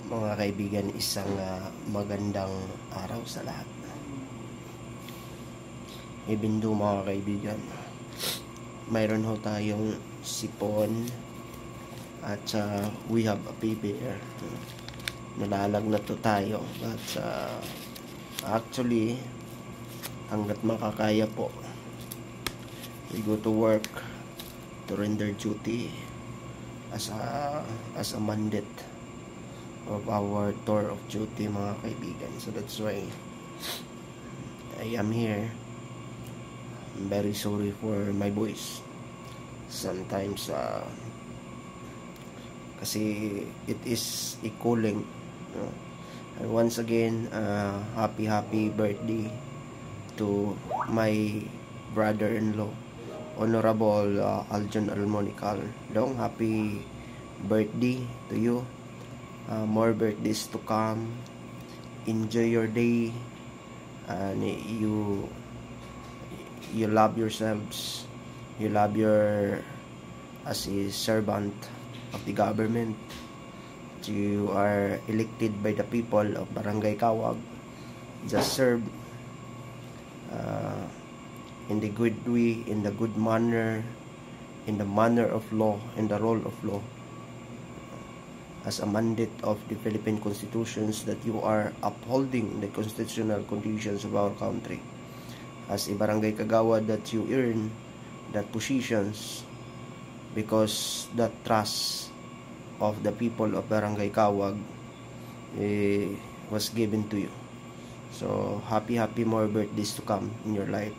Mga kaibigan, isang magandang araw sa lahat. Ibindo mga kaibigan, mayroon ho tayong sipon at we have a baby here. Nalalagnat to tayo at actually hanggat makakaya po, we go to work to render duty as a mandate of our tour of duty mga kaibigan. So that's why I am here. I'm very sorry for my voice sometimes kasi it is a calling, and once again happy birthday to my brother-in-law, Honorable Aljon Almonical. Long happy birthday to you. More birthdays to come. Enjoy your day, and you love yourselves. You love your as a servant of the government. You are elected by the people of Barangay Kawag. Just serve in the good way, in the good manner, in the manner of law, in the role of law, as a mandate of the Philippine Constitutions, that you are upholding the constitutional conditions of our country. As a barangay kagawad, that you earn that positions because that trust of the people of Barangay Kawag was given to you. So happy more birthdays to come in your life.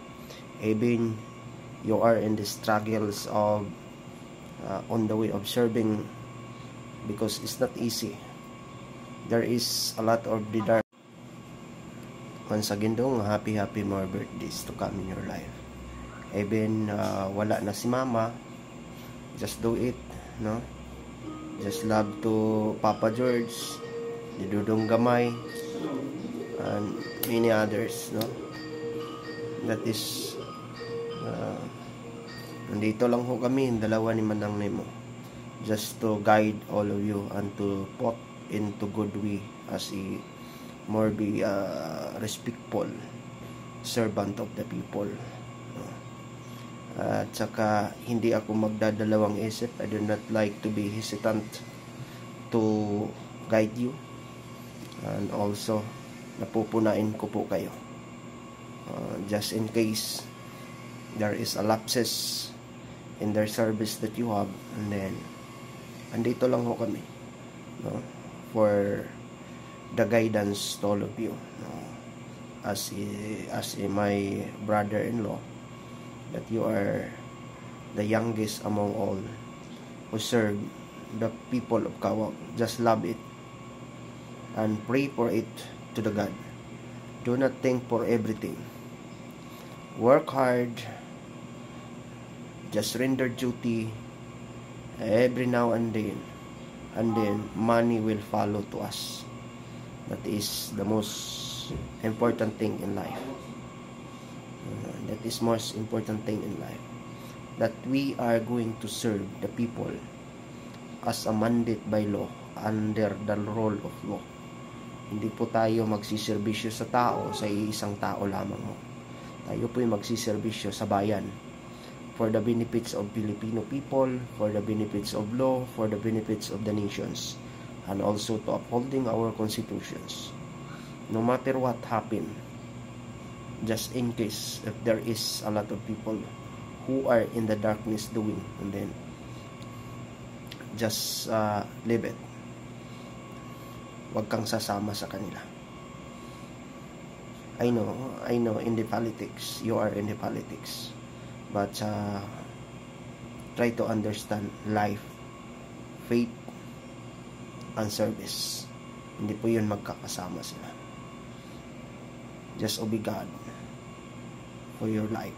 Even you are in the struggles of on the way of serving, because it's not easy. There is a lot of the dark. Once again dong, happy more birthdays to come in your life. Even wala na si mama, just do it, no? Just love to Papa George, the Dudong Gamay, and many others, no? That is nandito lang ho kami, dalawa ni Manang Nemo, just to guide all of you and to put into good way as a more be respectful servant of the people. At saka hindi ako magdadalawang isip. I do not like to be hesitant to guide you, and also napupunain ko po kayo just in case there is a lapses in their service that you have, and then andito lang ho kami, no, for the guidance to all of you, no, as my brother-in-law, that you are the youngest among all who serve the people of Kawag. Just love it and pray for it to the God. Do not think for everything. Work hard. Just render duty every now and then money will follow to us. That is the most important thing in life. That is most important thing in life, that we are going to serve the people as a mandate by law, under the role of law. Hindi po tayo magsiservisyo sa tao, sa isang tao lamang mo. Tayo po ay magsiservisyo sa bayan, for the benefits of Filipino people, for the benefits of law, for the benefits of the nations, and also to upholding our constitutions. No matter what happen, just in case if there is a lot of people who are in the darkness doing, and then just leave it. Huwag kang sasama sa kanila. I know in the politics, you are in the politics, but try to understand life, faith, and service. Hindi po yun magkakasama sila. Just obey God for your life.